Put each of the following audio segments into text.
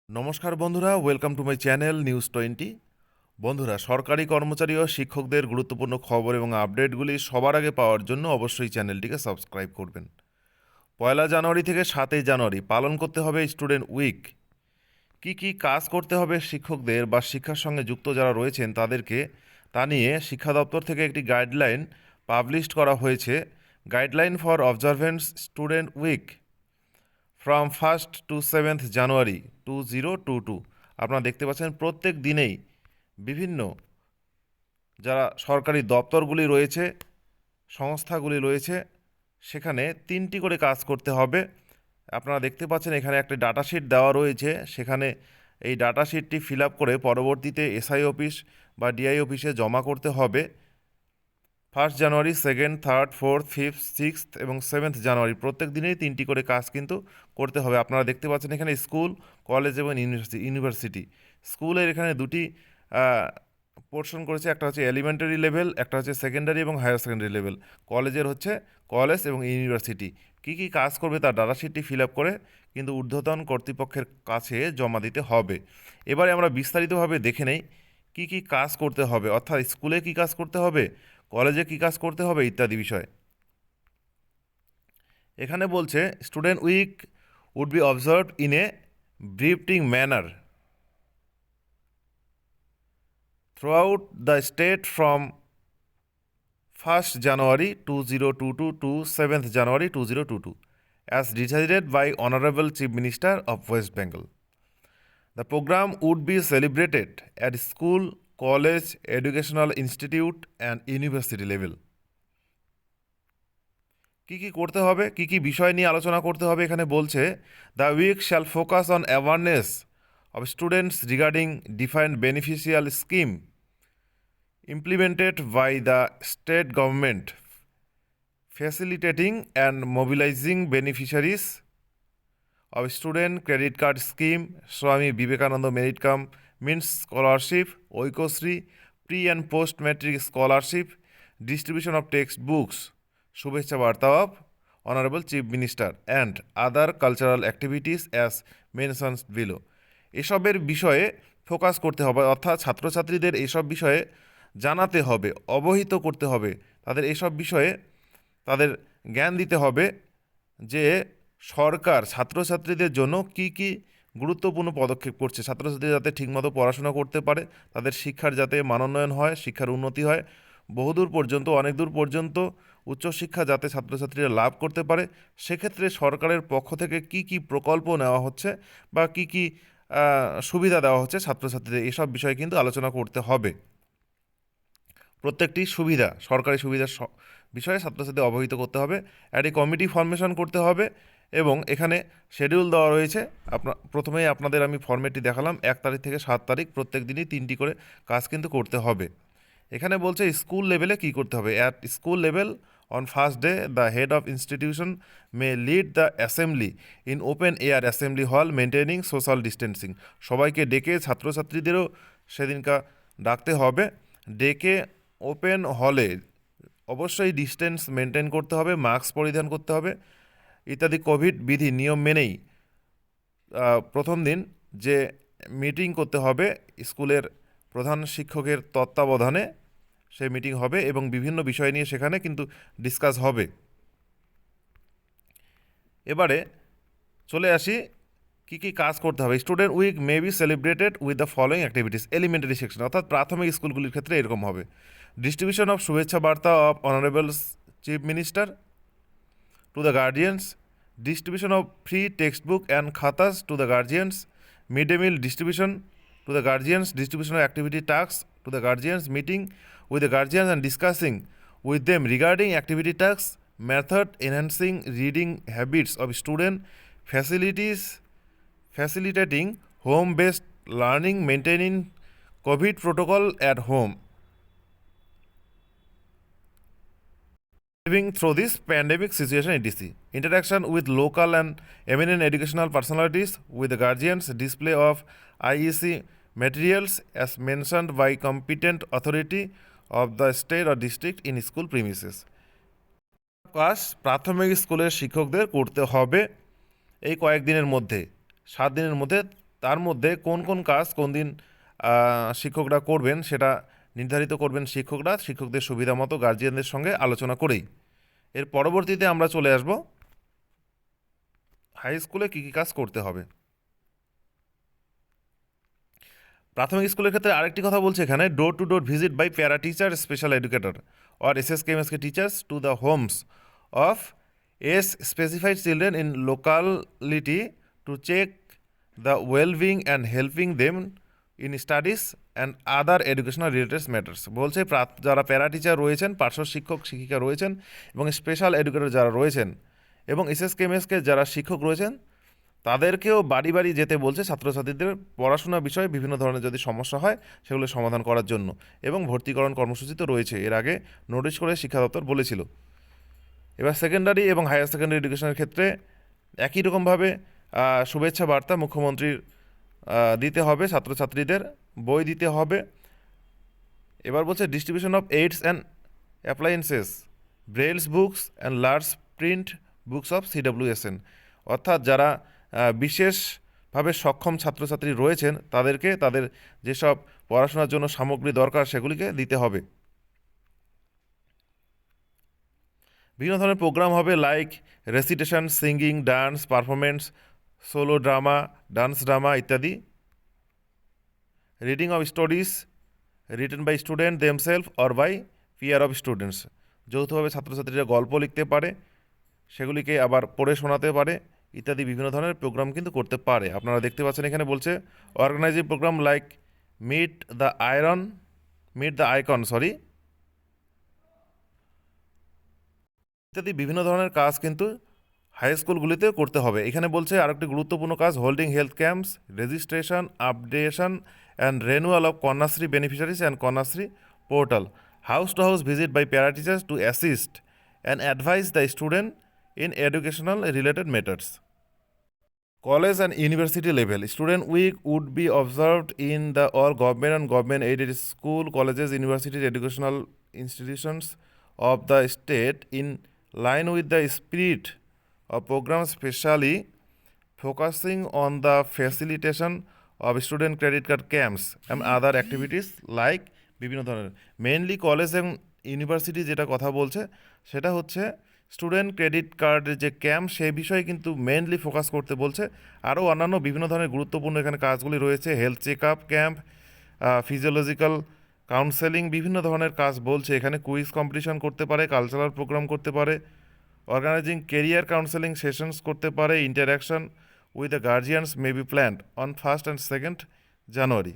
নমস্কার বন্ধুরা, welcome to my channel news 20। বন্ধুরা, সরকারি কর্মচারী ও শিক্ষকদের গুরুত্বপূর্ণ খবর এবং আপডেটগুলি সবার আগে পাওয়ার জন্য অবশ্যই চ্যানেলটিকে সাবস্ক্রাইব করবেন। 1 জানুয়ারি থেকে 7 জানুয়ারি পালন করতে হবে স্টুডেন্ট উইক। কি কাজ করতে হবে শিক্ষকদের বা শিক্ষার সঙ্গে যুক্ত যারা রয়েছেন তাদেরকে, তা নিয়ে শিক্ষা দপ্তর থেকে একটি গাইডলাইন পাবলিশ করা হয়েছে। Guideline for observance student week from 1st to 7th January 2022। আপনারা দেখতে পাচ্ছেন প্রত্যেক দিনেই বিভিন্ন যারা সরকারি দপ্তরগুলি রয়েছে, সংস্থাগুলি রয়েছে, সেখানে 3টি করে কাজ করতে হবে। আপনারা দেখতে পাচ্ছেন এখানে একটা ডাটা শিট দেওয়া রয়েছে, সেখানে এই ডাটা শিটটি ফিল আপ করে পরবর্তীতে এসআই অফিস বা ডিআই অফিসে জমা করতে হবে। 1 জানুয়ারি, 2nd, 3rd, 4th, 5th, 6th এবং 7th জানুয়ারি প্রত্যেক দিনেই 3টি করে কাজ কিন্তু করতে হবে। আপনারা দেখতে পাচ্ছেন এখানে স্কুল, কলেজ এবং ইউনিভার্সিটি। স্কুলের এখানে দুটি পোর্শন করেছে, একটা হচ্ছে এলিমেন্টারি লেভেল, একটা হচ্ছে সেকেন্ডারি এবং হায়ার সেকেন্ডারি লেভেল। কলেজের হচ্ছে কলেজ এবং ইউনিভার্সিটি। কি কাজ করবে তার ডাটা শিটটি ফিল আপ করে কিন্তু ঊর্ধ্বতন কর্তৃপক্ষের কাছে জমা দিতে হবে। এবারে আমরা বিস্তারিতভাবে দেখে নেই কি কাজ করতে হবে, অর্থাৎ স্কুলে কি কাজ করতে হবে, কলেজে কি কাজ করতে হবে ইত্যাদি বিষয়। এখানে বলছে student week would be observed in a ব্রিফটিং manner throughout the state from 1st January 2022 to 7th January 2022 as decided by Honorable Chief Minister of West Bengal. The program would be celebrated at school, college, educational institute and university level. কি করতে হবে, কি বিষয় নিয়ে আলোচনা করতে হবে এখানে বলছে, the week shall focus on awareness of students regarding defined beneficial scheme implemented by the state government, facilitating and mobilizing beneficiaries of student credit card scheme, Swami Vivekananda Merit Cum Means Scholarship, Oikosri, pre and post matric scholarship, distribution of textbooks, Shubhecha Varta of Honorable Chief Minister and other cultural activities as mentioned below. এসবের বিষয়ে focus করতে হবে, অর্থাৎ ছাত্রছাত্রীদের এসব বিষয়ে জানাতে হবে, অবহিত করতে হবে, তাদের এসব বিষয়ে তাদের জ্ঞান দিতে হবে যে সরকার ছাত্রছাত্রীদের জন্য কি গুরুত্বপূর্ণ পদক্ষেপ করছে, ছাত্রছাত্রী যাতে ঠিকমতো পড়াশোনা করতে পারে, তাদের শিক্ষার যাতে মানোন্নয়ন হয়, শিক্ষার উন্নতি হয়, বহুদূর পর্যন্ত, অনেক দূর পর্যন্ত উচ্চশিক্ষা যাতে ছাত্রছাত্রীরা লাভ করতে পারে, সেক্ষেত্রে সরকারের পক্ষ থেকে কি প্রকল্প নেওয়া হচ্ছে বা কি সুবিধা দেওয়া হচ্ছে ছাত্রছাত্রীদের, এসব বিষয়ে কিন্তু আলোচনা করতে হবে। প্রত্যেকটি সুবিধা, সরকারি সুবিধার বিষয়ে ছাত্রছাত্রীদের অবহিত করতে হবে। একটি কমিটি ফরমেশন করতে হবে এবং এখানে শিডিউল দেওয়া রয়েছে। প্রথমেই আপনাদের আমি ফর্মেটটি দেখালাম, 1 তারিখ থেকে 7 তারিখ প্রত্যেক দিনই 3টি করে কাজ কিন্তু করতে হবে। এখানে বলছে স্কুল লেভেলে কি করতে হবে। At school level on first day the head of institution may lead the assembly in open air assembly হল মেনটেনিং সোশ্যাল ডিস্টেন্সিং। সবাইকে ডেকে ছাত্রছাত্রীদেরও সেদিনকার ডাকতে হবে, ডেকে ওপেন হলে অবশ্যই ডিস্টেন্স মেনটেন করতে হবে, মাস্ক পরিধান করতে হবে ইত্যাদি কোভিড বিধি নিয়ম মেনেই প্রথম দিন যে মিটিং করতে হবে স্কুলের প্রধান শিক্ষকের তত্ত্বাবধানে, সেই মিটিং হবে এবং বিভিন্ন বিষয় নিয়ে সেখানে কিন্তু ডিসকাস হবে। এবারে চলে আসি কি কাজ করতে হবে। Student week may be celebrated with the following activities. Elementary section অর্থাৎ প্রাথমিক স্কুলগুলির ক্ষেত্রে এরকম হবে। ডিস্ট্রিবিউশন অফ শুভেচ্ছা বার্তা of honourable chief minister to the guardians, distribution of free textbook and khatas to the guardians, mid-day meal distribution to the guardians, distribution of activity tasks to the guardians, meeting with the guardians and discussing with them regarding activity tasks, method enhancing reading habits of student, facilitating home-based learning, maintaining COVID protocol at home, living through this pandemic situation, etc. Interaction with local and eminent educational personalities with the guardians, display of IEC materials as mentioned by competent authority of the state or district in school premises. কাজ প্রাথমিক স্কুলের শিক্ষকদের করতে হবে এই কয়েকদিনের মধ্যে, 7 দিনের মধ্যে তার মধ্যে কোন কোন কাজ কোন দিন শিক্ষকরা করবেন সেটা নির্ধারিত করবেন শিক্ষকরা, শিক্ষকদের সুবিধা মতো গার্জিয়ানদের সঙ্গে আলোচনা করেই। এর পরবর্তীতে আমরা চলে আসব হাই স্কুলে কী কী কাজ করতে হবে। প্রাথমিক স্কুলের ক্ষেত্রে আরেকটি কথা বলছে এখানে, door to door visit by para teacher, special educator or SSK MSK teachers to the homes of as specified children in locality to check the wellbeing and helping them in studies and other educational related matters. বলছে যারা para teacher রয়েছেন, পার্শ্ব শিক্ষক শিক্ষিকা রয়েছেন এবং special educator যারা রয়েছেন এবং এসএসকে এমএসকে যারা শিক্ষক রয়েছেন তাদেরকেও বাড়ি বাড়ি যেতে বলছে ছাত্রছাত্রীদের পড়াশোনা বিষয়ে বিভিন্ন ধরনের যদি সমস্যা হয় সেগুলো সমাধান করার জন্য, এবং ভর্তিকরণ কর্মসূচি তো রয়েছে, এর আগে নোটিশ করে শিক্ষা দপ্তর বলেছিল। এবার সেকেন্ডারি এবং হায়ার সেকেন্ডারি এডুকেশনের ক্ষেত্রে একই রকমভাবে শুভেচ্ছা বার্তা মুখ্যমন্ত্রীর দিতে হবে, ছাত্রছাত্রীদের বই দিতে হবে। এবার বলছে distribution of aids and appliances, Braille's books and large print books of CWSN, অর্থাৎ যারা বিশেষভাবে সক্ষম ছাত্রছাত্রী রয়েছেন তাদেরকে তাদের যেসব পড়াশোনার জন্য সামগ্রী দরকার সেগুলিকে দিতে হবে। বিভিন্ন ধরনের প্রোগ্রাম হবে like recitation, singing, dance performance, solo drama, dance drama ইত্যাদি। Reading of stories written by student themselves or by peer of students, যৌথভাবে ছাত্রছাত্রীরা গল্প লিখতে পারে, সেগুলিকে আবার পড়ে শোনাতে পারে ইত্যাদি বিভিন্ন ধরনের প্রোগ্রাম কিন্তু করতে পারে। আপনারা দেখতে পাচ্ছেন এখানে বলছে organising programme like meet the icon ইত্যাদি বিভিন্ন ধরনের কাজ কিন্তু হাই স্কুলগুলিতে করতে হবে। এখানে বলছে আরেকটি গুরুত্বপূর্ণ কাজ holding health camps, registration, updation and renewal of Kanyashree beneficiaries and Kanyashree portal, house to house visit by para teachers to assist and advise the student in educational related matters. College and university level student week would be observed in the all government and government aided school, colleges, universities, educational institutions of the state in line with the spirit of program, specially focusing on the facilitation of student credit card camps and other activities like বিভিন্ন ধরনের। Mainly college এবং university যেটা কথা বলছে সেটা হচ্ছে student credit কার্ডের যে ক্যাম্প সেই বিষয়ে কিন্তু মেইনলি ফোকাস করতে বলছে। আরও অন্যান্য বিভিন্ন ধরনের গুরুত্বপূর্ণ এখানে কাজগুলি রয়েছে, health check up camp, physiological counselling, বিভিন্ন ধরনের কাজ বলছে এখানে। কুইজ কম্পিটিশন করতে পারে, কালচারাল প্রোগ্রাম করতে পারে, অর্গানাইজিং কেরিয়ার কাউন্সেলিং সেশনস করতে পারে, interaction with the guardians may be planned on 1st and 2nd জানুয়ারি।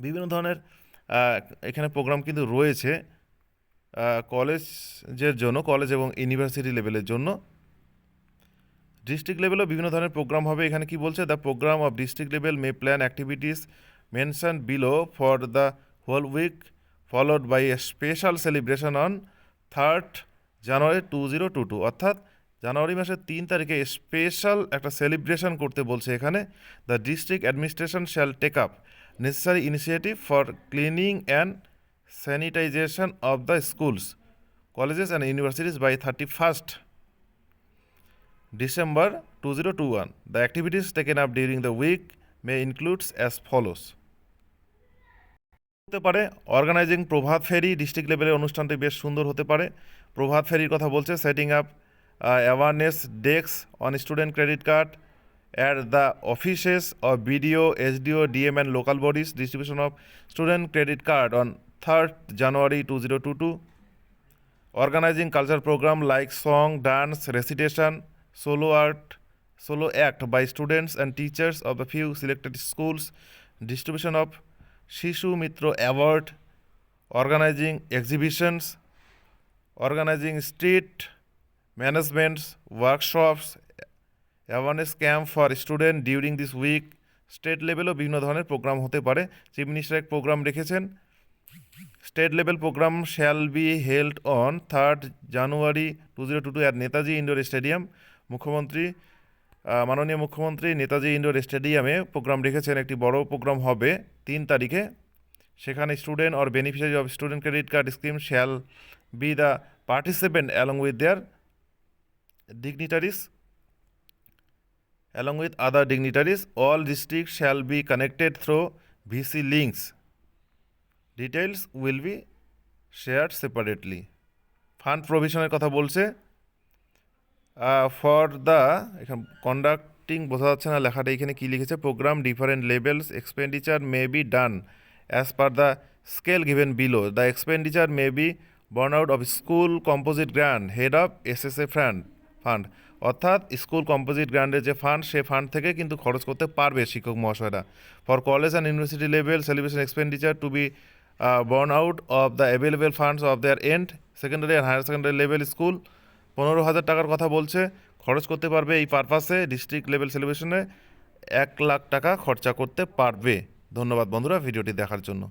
বিভিন্ন ধরনের এখানে প্রোগ্রাম কিন্তু রয়েছে কলেজের জন্য, কলেজ এবং ইউনিভার্সিটি লেভেলের জন্য। ডিস্ট্রিক্ট লেভেলেও বিভিন্ন ধরনের প্রোগ্রাম হবে। এখানে কি বলছে, the programme of district level may plan activities mention below for the whole week followed by a special celebration on 3rd January 2022, অর্থাৎ জানুয়ারি মাসের 3 তারিখে স্পেশাল একটা সেলিব্রেশন করতে বলছে এখানে। The district administration shall take up necessary initiative for cleaning and sanitization of the schools, colleges and universities by 31st December 2021. The activities taken up during the week may include as follows. হতে পারে organising প্রভাত ফেরি, district লেভেলের অনুষ্ঠানটি বেশ সুন্দর হতে পারে। প্রভাত ফেরির কথা বলছে, setting up awareness desk on student credit card at the offices of BDO, SDO, DM and local bodies, distribution of student credit card on 3rd January 2022, organizing cultural program like song, dance, recitation, solo act by students and teachers of the few selected schools, distribution of Shishu Mitra Award, organizing exhibitions, organizing street management workshops, awareness camp for student during this week. State লেভেলও বিভিন্ন ধরনের programme হতে পারে। Chief minister এক programme রেখেছেন, state level programme shall be held on 3rd January 2022 at Netaji indoor stadium. মাননীয় মুখ্যমন্ত্রী Netaji indoor স্টেডিয়ামে প্রোগ্রাম রেখেছেন, একটি বড় প্রোগ্রাম হবে 3 তারিখে। সেখানে student or beneficiary of student credit card scheme shall be the participant along with their dignitaries. along with other dignitaries. All districts shall be connected through VC links. Details will be shared separately. Fund প্রভিশনের কথা বলছে for the, এখানে conducting বোঝা যাচ্ছে না লেখাটা, এখানে কী লিখেছে, programme different levels expenditure may be done as per the scale given below. The expenditure may be borne out of school composite grant head of SSA fund, অর্থাৎ স্কুল কম্পোজিট গ্র্যান্ডের যে ফান্ড, সে ফান্ড থেকে কিন্তু খরচ করতে পারবে শিক্ষক মহাশয়রা। For college and university level celebration expenditure to be born out of the available funds of their end secondary and higher secondary level school. 15,000 টাকার কথা বলছে, খরচ করতে পারবে এই পারপাসে ডিস্ট্রিক্ট লেভেল সেলিব্রেশনে 1 লাখ টাকা খরচা করতে পারবে। ধন্যবাদ বন্ধুরা ভিডিওটি দেখার জন্য।